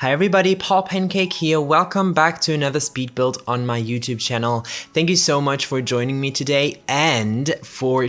Hi everybody, paulpancake here. Welcome back to another speed build on my YouTube channel. Thank you so much for joining me today, and for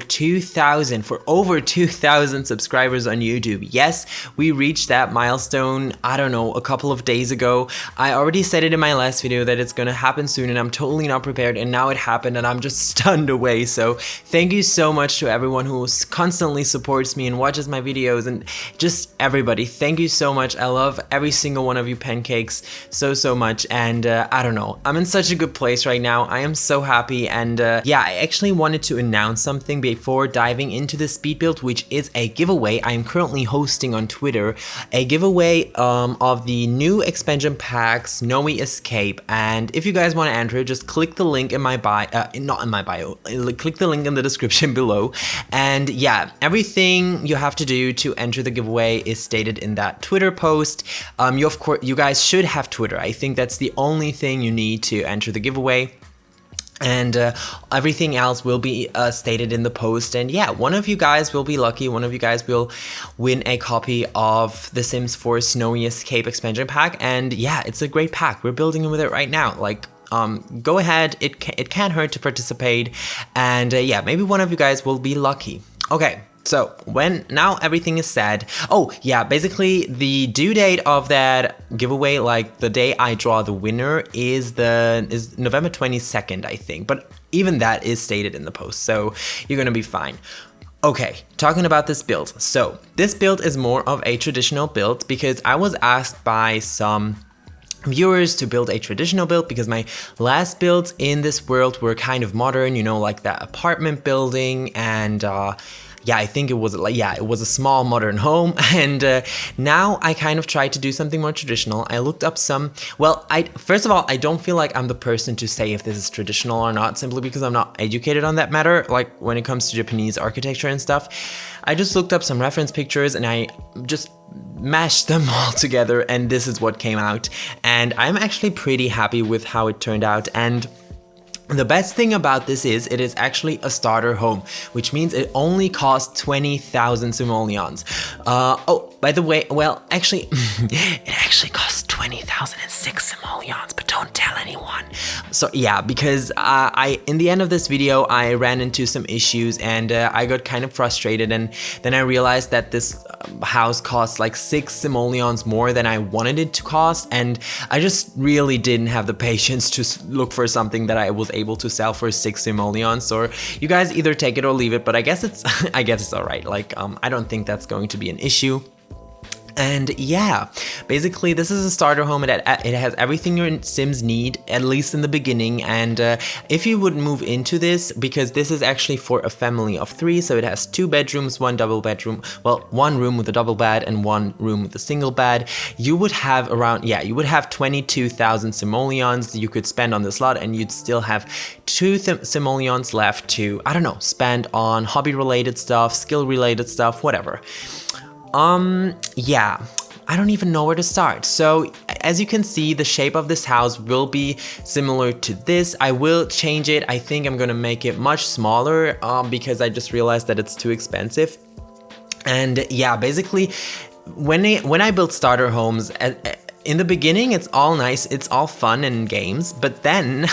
over 2,000 subscribers on YouTube. Yes, we reached that milestone, I don't know, a couple of days ago. I already said it in my last video that it's gonna happen soon, and I'm totally not prepared, and now it happened and I'm just stunned away. So thank you so much to everyone who constantly supports me and watches my videos, and just everybody. Thank you so much. I love every single one of you pancakes so much, and I don't know, I'm in such a good place right now. I am so happy, and yeah, I actually wanted to announce something before diving into the speed build, which is a giveaway. I am currently hosting on Twitter a giveaway of the new expansion pack Snowy Escape, and if you guys want to enter, just click the link in my bio, not in my bio, click the link in the description below, and yeah, everything you have to do to enter the giveaway is stated in that Twitter post. You guys should have Twitter. I think that's the only thing you need to enter the giveaway. And everything else will be stated in the post, and yeah, one of you guys will be lucky. One of you guys will win a copy of The Sims 4 Snowy Escape expansion pack, and yeah, it's a great pack. We're building with it right now. Like, go ahead, it can't hurt to participate, and yeah, maybe one of you guys will be lucky. Okay. So now everything is said. Oh yeah, basically the due date of that giveaway, like the day I draw the winner, is November 22nd, I think. But even that is stated in the post, so you're gonna be fine. Okay, talking about this build. So this build is more of a traditional build because I was asked by some viewers to build a traditional build because my last builds in this world were kind of modern, you know, like that apartment building, and yeah, I think it was a small modern home, and now I kind of tried to do something more traditional. I looked up some, well, first of all, I don't feel like I'm the person to say if this is traditional or not, simply because I'm not educated on that matter, like when it comes to Japanese architecture and stuff. I just looked up some reference pictures and I just mashed them all together, and this is what came out. And I'm actually pretty happy with how it turned out, and the best thing about this is it is actually a starter home, which means it only costs 20,000 simoleons. Oh, by the way, well, actually, it actually costs 20,006 simoleons, but don't tell anyone. So yeah, because in the end of this video, I ran into some issues, and I got kind of frustrated, and then I realized that this house costs like 6 simoleons more than I wanted it to cost, and I just really didn't have the patience to look for something that I was able to sell for 6 simoleons. Or you guys either take it or leave it, but I guess it's all right. Like, I don't think that's going to be an issue. And yeah, basically this is a starter home. It has everything your Sims need, at least in the beginning. And if you would move into this, because this is actually for a family of 3, so it has 2 bedrooms, 1 double bedroom, well, 1 room with a double bed and 1 room with a single bed, you would have around, yeah, you would have 22,000 simoleons you could spend on this lot, and you'd still have 2 simoleons left to, I don't know, spend on hobby related stuff, skill related stuff, whatever. Yeah, I don't even know where to start. So as you can see, the shape of this house will be similar to this. I will change it. I think I'm gonna make it much smaller because I just realized that it's too expensive. And yeah, basically when I build starter homes, in the beginning, it's all nice, it's all fun and games, but then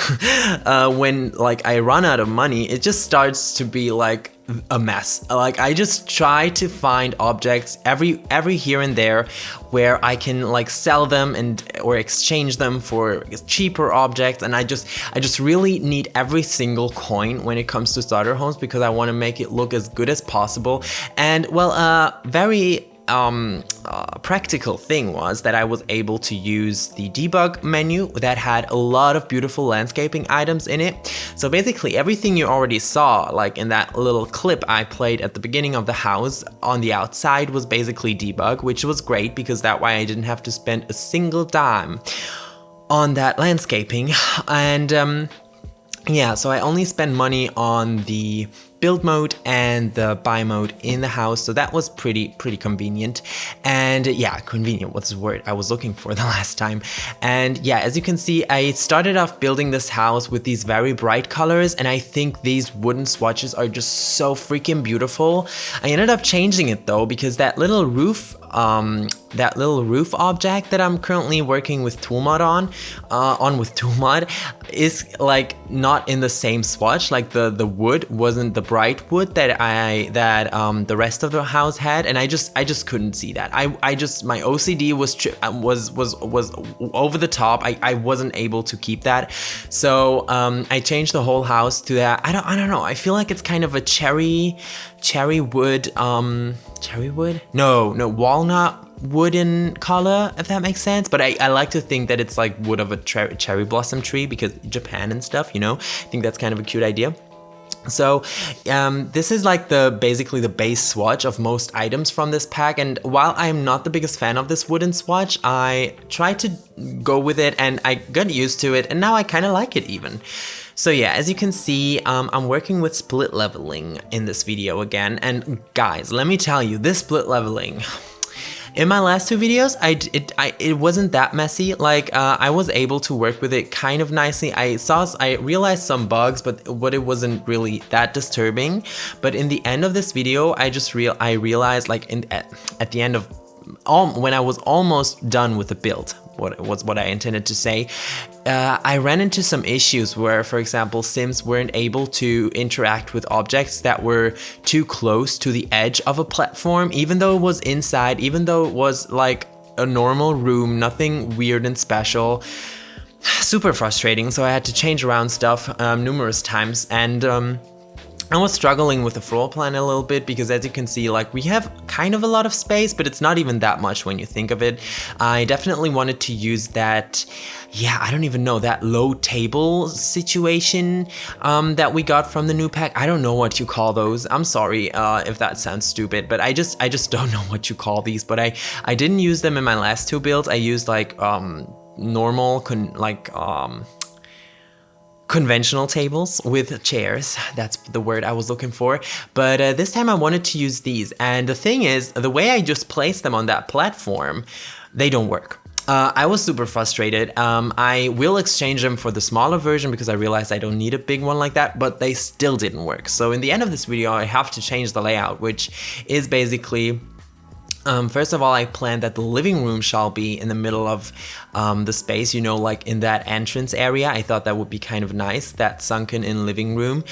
when like I run out of money, it just starts to be like a mess. Like, I just try to find objects every here and there where I can like sell them or exchange them for cheaper objects, and I just really need every single coin when it comes to starter homes because I want to make it look as good as possible. And well, very practical thing was that I was able to use the debug menu that had a lot of beautiful landscaping items in it. So basically everything you already saw, like in that little clip I played at the beginning of the house on the outside, was basically debug, which was great because that way I didn't have to spend a single dime on that landscaping. And yeah, so I only spend money on the build mode and the buy mode in the house, so that was pretty convenient. And yeah, convenient, what's the word I was looking for the last time. And yeah, as you can see, I started off building this house with these very bright colors, and I think these wooden swatches are just so freaking beautiful. I ended up changing it though, because that little roof object that I'm currently working with Toolmod on with Toolmod is like not in the same swatch. Like the wood wasn't the bright wood that the rest of the house had, and I just couldn't see that. I just, my OCD was over the top. I wasn't able to keep that, so I changed the whole house to that. I don't know. I feel like it's kind of a cherry wood. Cherry wood? No, walnut wooden color, if that makes sense. But I like to think that it's like wood of a cherry blossom tree, because Japan and stuff, you know. I think that's kind of a cute idea. So this is like basically the base swatch of most items from this pack, and while I'm not the biggest fan of this wooden swatch, I tried to go with it and I got used to it, and now I kind of like it even. So yeah, as you can see, I'm working with split leveling in this video again, and guys, let me tell you, this split leveling, in my last two videos, it wasn't that messy. Like I was able to work with it kind of nicely. I realized some bugs, but it wasn't really that disturbing. But in the end of this video, I realized, like at the end of when I was almost done with the build, what I intended to say, I ran into some issues where, for example, Sims weren't able to interact with objects that were too close to the edge of a platform, even though it was inside, even though it was like a normal room, nothing weird and special. Super frustrating, so I had to change around stuff numerous times, and I was struggling with the floor plan a little bit, because as you can see, like, we have kind of a lot of space, but it's not even that much when you think of it. I definitely wanted to use that, yeah, I don't even know, that low table situation that we got from the new pack. I don't know what you call those. I'm sorry if that sounds stupid, but I just don't know what you call these. But I didn't use them in my last two builds. I used like normal conventional tables with chairs. That's the word I was looking for. But this time I wanted to use these. And the thing is, the way I just placed them on that platform, they don't work. I was super frustrated. I will exchange them for the smaller version, because I realized I don't need a big one like that, but they still didn't work. So in the end of this video, I have to change the layout, which is basically, first of all, I planned that the living room shall be in the middle of the space, you know, like in that entrance area. I thought that would be kind of nice, that sunken in living room.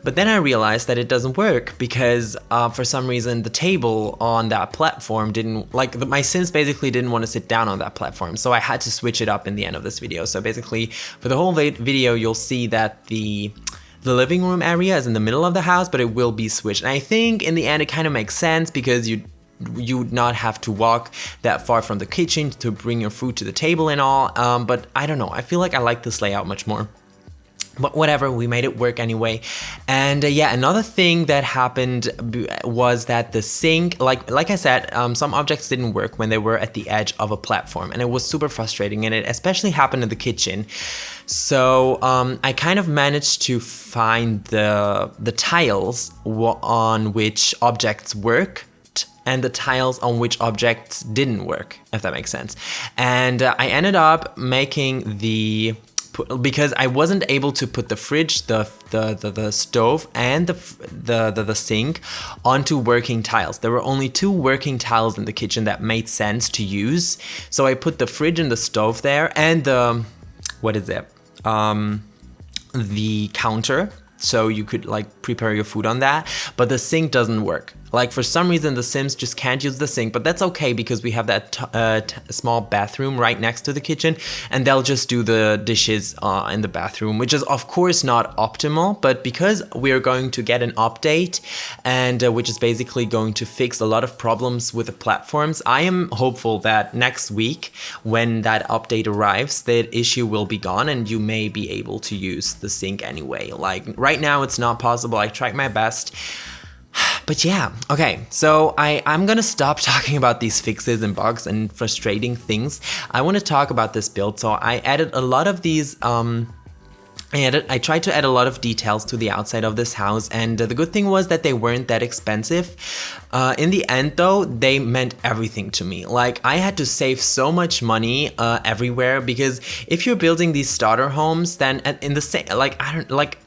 But then I realized that it doesn't work, because for some reason the table on that platform didn't, like, my Sims basically didn't want to sit down on that platform. So I had to switch it up in the end of this video. So basically for the whole video, you'll see that the living room area is in the middle of the house, but it will be switched. And I think in the end it kind of makes sense, because you would not have to walk that far from the kitchen to bring your food to the table and all, but I don't know, I feel like I like this layout much more. But whatever, we made it work anyway. And yeah, another thing that happened was that the sink, like I said, some objects didn't work when they were at the edge of a platform, and it was super frustrating, and it especially happened in the kitchen. So I kind of managed to find the tiles on which objects work and the tiles on which objects didn't work, if that makes sense. And I ended up making because I wasn't able to put the fridge, the stove, and the sink onto working tiles. There were only two working tiles in the kitchen that made sense to use. So I put the fridge and the stove there, and the counter, so you could like prepare your food on that. But the sink doesn't work. Like, for some reason the Sims just can't use the sink, but that's okay, because we have that small bathroom right next to the kitchen, and they'll just do the dishes in the bathroom, which is of course not optimal. But because we're going to get an update, and which is basically going to fix a lot of problems with the platforms, I am hopeful that next week, when that update arrives, that issue will be gone and you may be able to use the sink anyway. Like, right now it's not possible. I tried my best. But yeah, okay, so I'm gonna stop talking about these fixes and bugs and frustrating things. I want to talk about this build. So I added a lot of these I tried to add a lot of details to the outside of this house, and the good thing was that they weren't that expensive. In the end though, they meant everything to me. Like, I had to save so much money everywhere, because if you're building these starter homes, then in the same, like, I don't, like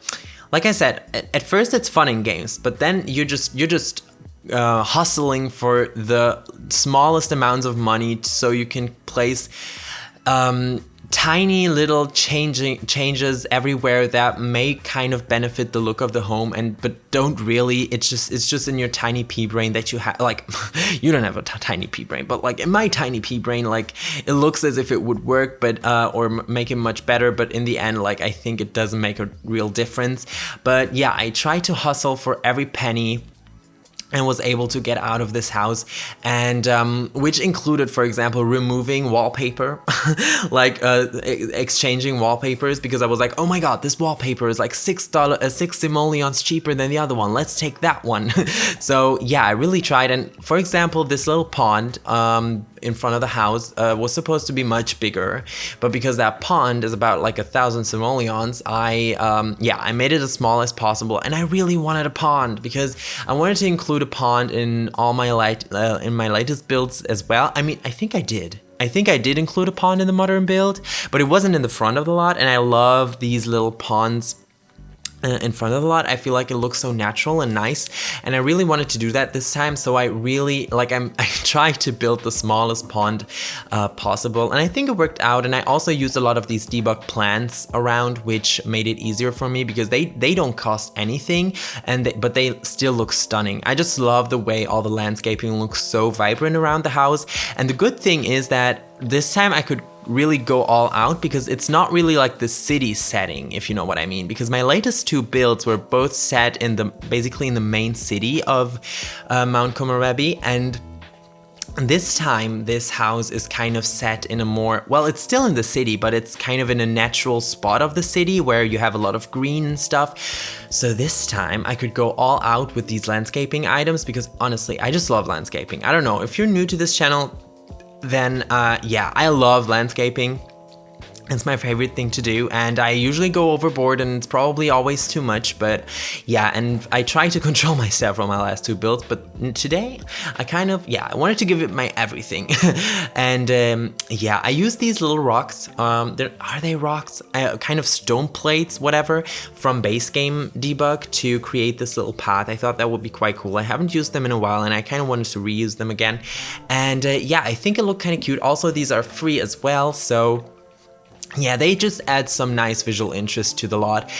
I said, at first it's fun in games, but then you're just hustling for the smallest amounts of money so you can place tiny little changes everywhere that may kind of benefit the look of the home, but don't really. It's just in your tiny pea brain that you have, like, you don't have a tiny pea brain, but like in my tiny pea brain, like, it looks as if it would work, but or make it much better, but in the end, like, I think it doesn't make a real difference. But yeah, I try to hustle for every penny and was able to get out of this house, and which included, for example, removing wallpaper, like exchanging wallpapers, because I was like, oh my god, this wallpaper is like $6, 6 simoleons cheaper than the other one. Let's take that one. So yeah, I really tried. And for example, this little pond in front of the house was supposed to be much bigger, but because that pond is about like 1,000 simoleons, I made it as small as possible. And I really wanted a pond because I wanted to include a pond in all my in my latest builds as well. I mean, I think I did include a pond in the modern build, but it wasn't in the front of the lot, and I love these little ponds in front of the lot. I feel like it looks so natural and nice, and I really wanted to do that this time. So I really, like, I tried to build the smallest pond possible, and I think it worked out. And I also used a lot of these Debug plants around, which made it easier for me because they don't cost anything, but they still look stunning. I just love the way all the landscaping looks so vibrant around the house. And the good thing is that this time I could really go all out, because it's not really like the city setting, if you know what I mean, because my latest two builds were both set in basically in the main city of Mount Komorebi, and this time this house is kind of set in a more, well, it's still in the city, but it's kind of in a natural spot of the city where you have a lot of green and stuff. So this time I could go all out with these landscaping items, because honestly, I just love landscaping. I don't know, if you're new to this channel, then yeah, I love landscaping. It's my favorite thing to do, and I usually go overboard, and it's probably always too much, but yeah, and I try to control myself on my last two builds, but today I kind of, yeah, I wanted to give it my everything. And yeah, I used these little rocks, are they rocks? Kind of stone plates, whatever, from base game Debug to create this little path. I thought that would be quite cool. I haven't used them in a while, and I kind of wanted to reuse them again. And yeah, I think it looked kind of cute. Also, these are free as well, so yeah, they just add some nice visual interest to the lot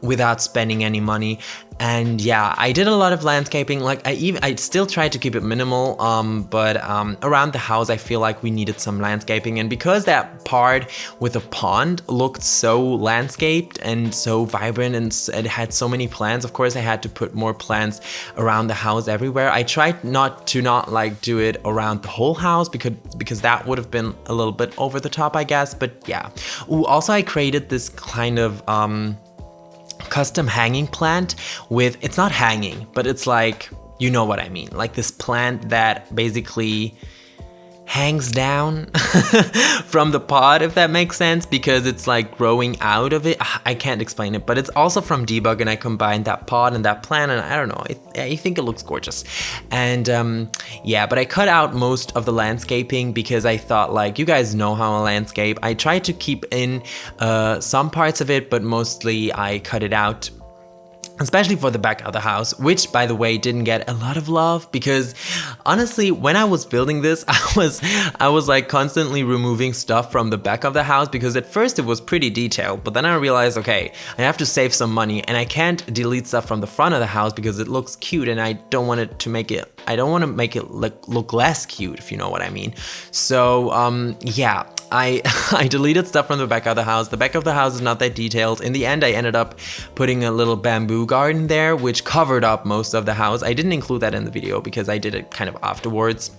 without spending any money. And yeah, I did a lot of landscaping. Like, I still tried to keep it minimal, but around the house I feel like we needed some landscaping. And because that part with the pond looked so landscaped and so vibrant, and it had so many plants, of course I had to put more plants around the house everywhere. I tried not to like do it around the whole house, because that would have been a little bit over the top, I guess. But yeah. Ooh, also I created this kind of custom hanging plant with, it's not hanging, but it's like, you know what I mean, like this plant that basically hangs down from the pot, if that makes sense, because it's like growing out of it. I can't explain it, but it's also from Debug, and I combined that pot and that plant, and I don't know, I think it looks gorgeous. And yeah, but I cut out most of the landscaping because I thought, like, you guys know how I landscape. I tried to keep in some parts of it, but mostly I cut it out, especially for the back of the house, which, by the way, didn't get a lot of love, because honestly, when I was building this, I was like constantly removing stuff from the back of the house, because at first it was pretty detailed, but then I realized, okay, I have to save some money, and I can't delete stuff from the front of the house because it looks cute, and I don't want to make it look less cute, if you know what I mean. So yeah, I deleted stuff from the back of the house. The back of the house is not that detailed. In the end, I ended up putting a little bamboo garden there, which covered up most of the house. I didn't include that in the video because I did it kind of afterwards.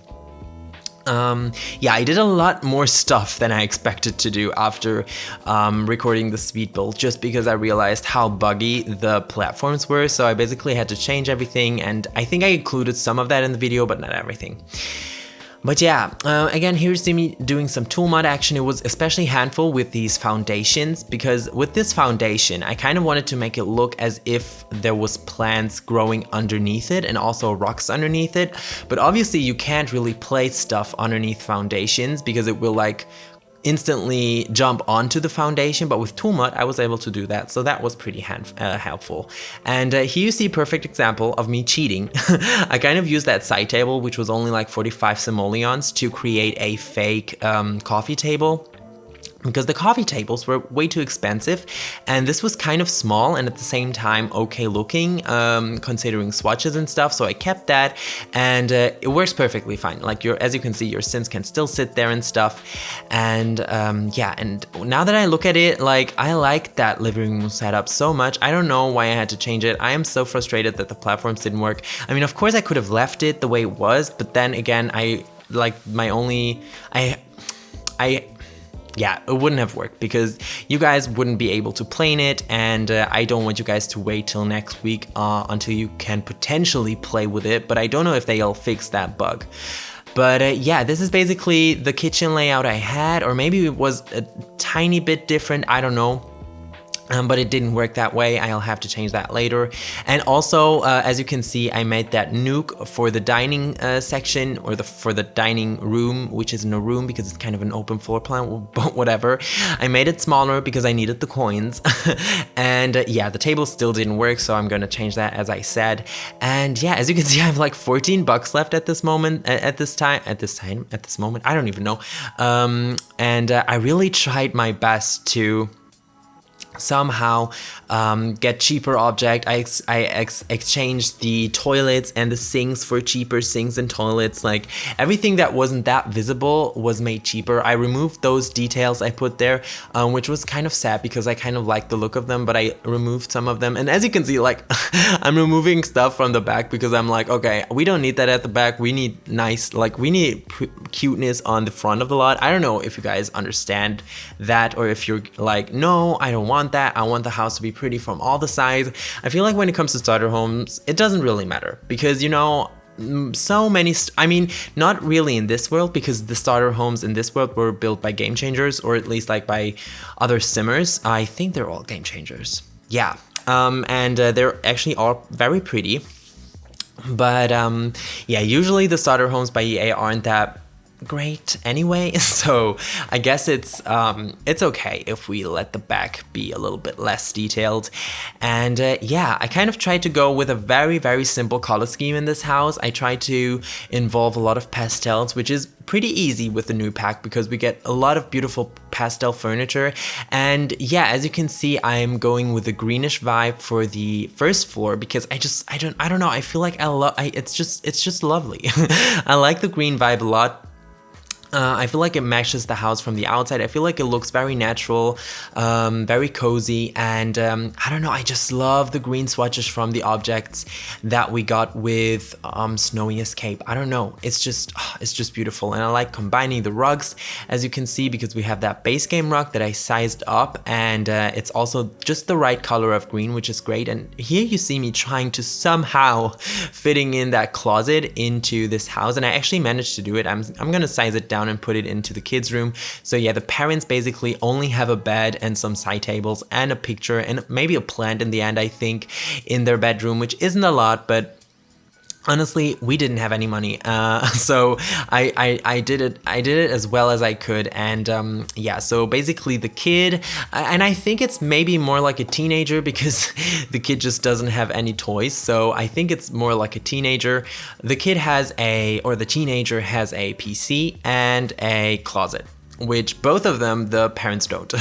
Yeah, I did a lot more stuff than I expected to do after recording the speed build, just because I realized how buggy the platforms were. So I basically had to change everything, and I think I included some of that in the video, but not everything. But yeah, again, here's me doing some tool mod action. It was especially handful with these foundations, because with this foundation, I kind of wanted to make it look as if there was plants growing underneath it and also rocks underneath it. But obviously you can't really place stuff underneath foundations because it will like instantly jump onto the foundation, but with toolmod I was able to do that, so that was pretty helpful. And here you see a perfect example of me cheating. I kind of used that side table, which was only like 45 simoleons, to create a fake coffee table, because the coffee tables were way too expensive, and this was kind of small and at the same time okay looking, considering swatches and stuff, so I kept that, and it works perfectly fine. Like as you can see, your Sims can still sit there and stuff, and yeah, and now that I look at it, like I like that living room setup so much. I don't know why I had to change it. I am so frustrated that the platforms didn't work. I mean, of course I could have left it the way it was, but then again, yeah, it wouldn't have worked because you guys wouldn't be able to plane it, and I don't want you guys to wait till next week until you can potentially play with it, but I don't know if they'll fix that bug. But yeah, this is basically the kitchen layout I had, or maybe it was a tiny bit different, I don't know. But it didn't work that way. I'll have to change that later. And also, as you can see, I made that nuke for the dining section, or for the dining room, which isn't a room because it's kind of an open floor plan, but whatever. I made it smaller because I needed the coins. And yeah, the table still didn't work, so I'm gonna change that, as I said. And yeah, as you can see, I have like 14 bucks left at this moment, at this moment, I don't even know. And I really tried my best to somehow get cheaper object. I exchanged the toilets and the sinks for cheaper sinks and toilets. Like everything that wasn't that visible was made cheaper. I removed those details I put there, which was kind of sad because I kind of liked the look of them, but I removed some of them. And as you can see, like I'm removing stuff from the back because I'm like, okay, we don't need that at the back. We need nice, like we need cuteness on the front of the lot. I don't know if you guys understand that, or if you're like, no, I don't want that. I want the house to be pretty from all the sides. I feel like when it comes to starter homes, it doesn't really matter because, you know, so many, I mean, not really in this world, because the starter homes in this world were built by game changers, or at least like by other simmers. I think they're all game changers. Yeah. And they're actually all very pretty. But yeah, usually the starter homes by EA aren't that great anyway, so I guess it's okay if we let the back be a little bit less detailed. And yeah, I kind of tried to go with a very, very simple color scheme in this house. I tried to involve a lot of pastels, which is pretty easy with the new pack because we get a lot of beautiful pastel furniture. And yeah, as you can see, I'm going with a greenish vibe for the first floor because I don't know, I feel like it's just lovely. I like the green vibe a lot. I feel like it matches the house from the outside. I feel like it looks very natural, very cozy, and I don't know, I just love the green swatches from the objects that we got with Snowy Escape. I don't know, it's just beautiful. And I like combining the rugs, as you can see, because we have that base game rug that I sized up, and it's also just the right color of green, which is great. And here you see me trying to somehow fitting in that closet into this house, and I actually managed to do it. I'm gonna size it down and put it into the kids' room. So yeah, the parents basically only have a bed and some side tables and a picture and maybe a plant in the end, I think, in their bedroom, which isn't a lot, but honestly, we didn't have any money, so I did it as well as I could. And yeah, so basically the kid, and I think it's maybe more like a teenager because the kid just doesn't have any toys, so I think it's more like a teenager. The kid the teenager has a PC and a closet, which both of them the parents don't.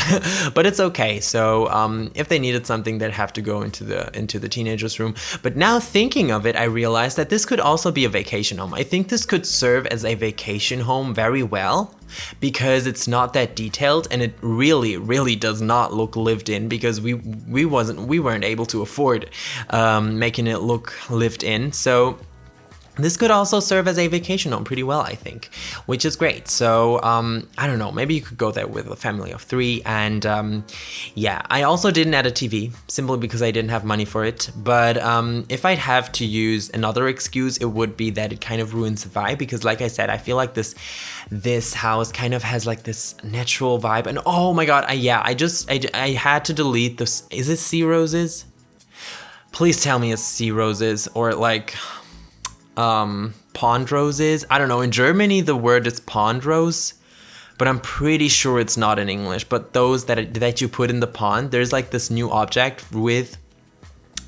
But it's okay. So if they needed something, they'd have to go into the teenager's room. But now thinking of it, I realized that this could also be a vacation home. I think this could serve as a vacation home very well, because it's not that detailed, and it really does not look lived in, because we weren't able to afford making it look lived in. So This could also serve as a vacation home pretty well, I think, which is great. So, I don't know, maybe you could go there with a family of 3. And yeah, I also didn't add a TV, simply because I didn't have money for it. But if I'd have to use another excuse, it would be that it kind of ruins the vibe. Because like I said, I feel like this house kind of has like this natural vibe. And oh my God, I had to delete this. Is it sea roses? Please tell me it's sea roses or like... pond roses. I don't know. In Germany, the word is pond rose, but I'm pretty sure it's not in English. But those that you put in the pond, there's like this new object with,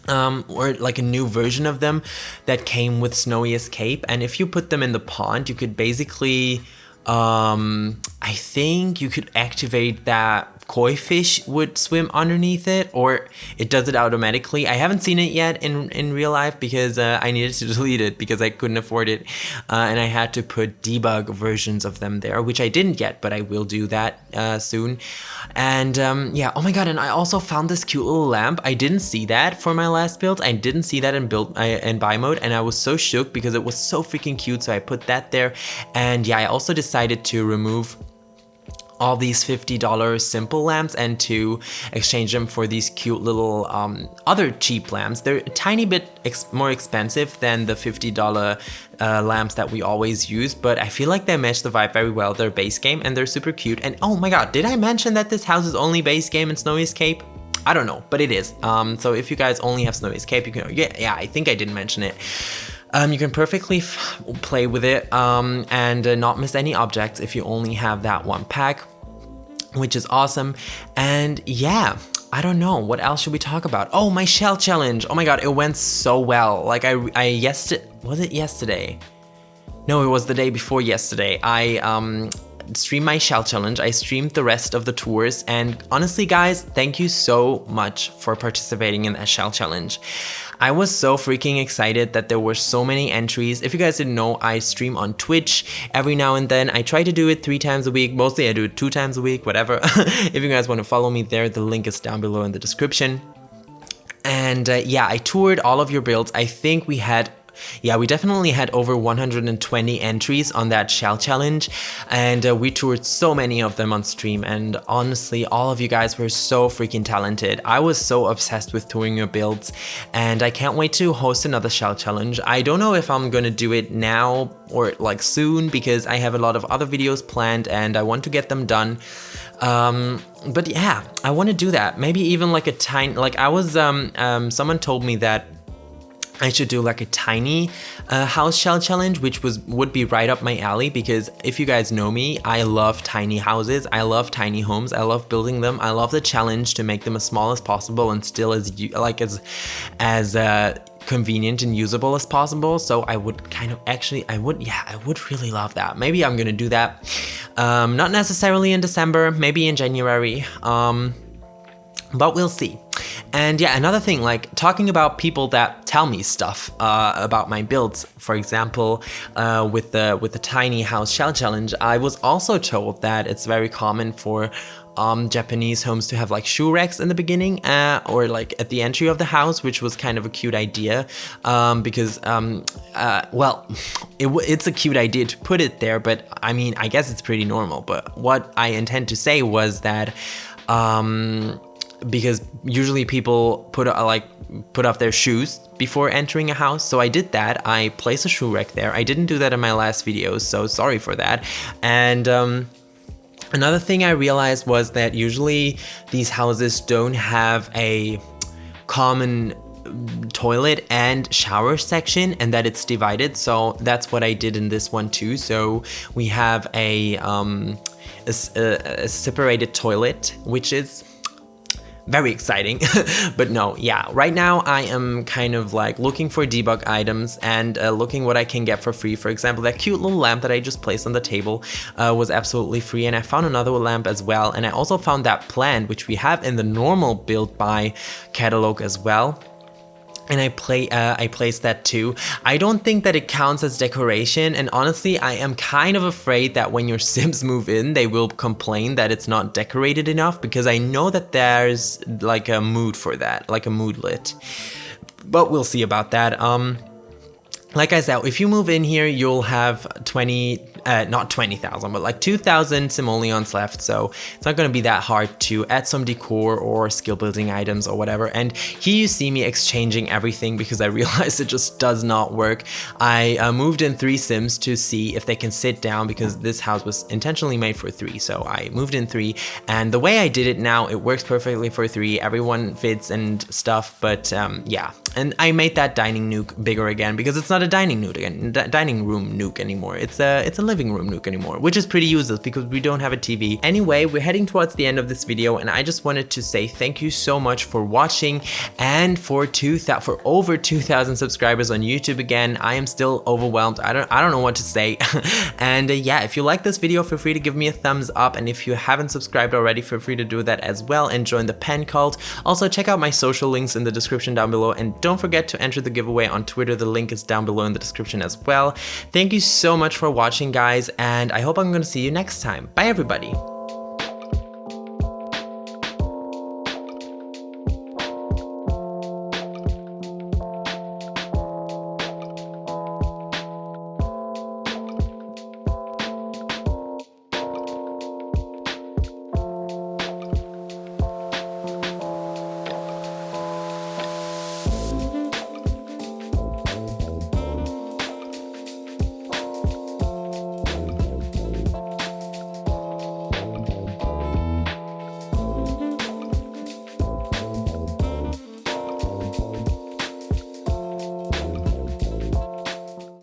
or like a new version of them that came with Snowy Escape. And if you put them in the pond, you could basically, I think you could activate that koi fish would swim underneath it, or it does it automatically. I haven't seen it yet in real life because I needed to delete it because I couldn't afford it, and I had to put debug versions of them there, which I didn't yet, but I will do that soon. And yeah, oh my God, and I also found this cute little lamp. I didn't see that for my last build. I didn't see that in buy mode, and I was so shook because it was so freaking cute, so I put that there. And yeah, I also decided to remove all these $50 simple lamps and to exchange them for these cute little other cheap lamps. They're a tiny bit more expensive than the $50 lamps that we always use, but I feel like they match the vibe very well. They're base game and they're super cute. And oh my God, did I mention that this house is only base game and Snowy Escape? I don't know, but it is. So if you guys only have Snowy Escape, you can, yeah, I think I didn't mention it. You can perfectly play with it and not miss any objects if you only have that one pack, which is awesome. And yeah, I don't know, what else should we talk about? Oh, my shell challenge. Oh my God, it went so well. Like was it yesterday? No, it was the day before yesterday. I streamed my shell challenge. I streamed the rest of the tours, and honestly guys, thank you so much for participating in that shell challenge. I was so freaking excited that there were so many entries. If you guys didn't know, I stream on Twitch every now and then. I try to do it 3 times a week. Mostly I do it 2 times a week, whatever. If you guys want to follow me there, the link is down below in the description. And yeah, I toured all of your builds. I think we definitely had over 120 entries on that shell challenge, and we toured so many of them on stream, and honestly, all of you guys were so freaking talented. I was so obsessed with touring your builds, and I can't wait to host another shell challenge. I don't know if I'm gonna do it now or like soon, because I have a lot of other videos planned and I want to get them done. But yeah, I want to do that. Maybe even like a tiny, like I was, someone told me that I should do like a tiny house shell challenge, which would be right up my alley, because if you guys know me, I love tiny houses, I love tiny homes, I love building them, I love the challenge to make them as small as possible and still as convenient and usable as possible. So I would kind of I would really love that. Maybe I'm gonna do that, not necessarily in December, maybe in January, but we'll see. And yeah, another thing, like talking about people that tell me stuff about my builds, for example, with the tiny house shell challenge, I was also told that it's very common for Japanese homes to have like shoe racks in the beginning, or like at the entry of the house, which was kind of a cute idea, because well, it's a cute idea to put it there, but I mean, I guess it's pretty normal. But what I intend to say was that because usually people put off their shoes before entering a house, so I did that. I placed a shoe rack there. I didn't do that in my last video, so sorry for that. And another thing I realized was that usually these houses don't have a common toilet and shower section, and that it's divided. So that's what I did in this one too. So we have a separated toilet, which is very exciting. But no, yeah, right now I am kind of like looking for debug items and looking what I can get for free. For example, that cute little lamp that I just placed on the table was absolutely free, and I found another lamp as well, and I also found that plant, which we have in the normal build buy catalog as well. And I placed that too. I don't think that it counts as decoration, and honestly, I am kind of afraid that when your Sims move in, they will complain that it's not decorated enough, because I know that there's like a mood for that, like a moodlet. But we'll see about that. like I said, if you move in here, you'll have not 20,000, but like 2,000 simoleons left. So it's not going to be that hard to add some decor or skill building items or whatever. And here you see me exchanging everything because I realized it just does not work. I moved in 3 Sims to see if they can sit down because this house was intentionally made for 3. So I moved in 3, and the way I did it now, it works perfectly for 3. Everyone fits and stuff, but yeah. And I made that dining nuke bigger again because it's not a dining room nuke anymore. It's a living room nuke anymore, which is pretty useless because we don't have a TV. Anyway, we're heading towards the end of this video, and I just wanted to say thank you so much for watching, and for over 2,000 subscribers on YouTube again. I am still overwhelmed. I don't know what to say. And yeah, if you like this video, feel free to give me a thumbs up, and if you haven't subscribed already, feel free to do that as well and join the pen cult. Also, check out my social links in the description down below, and don't forget to enter the giveaway on Twitter. The link is down below in the description as well. Thank you so much for watching, guys, and I hope I'm going to see you next time. Bye, everybody.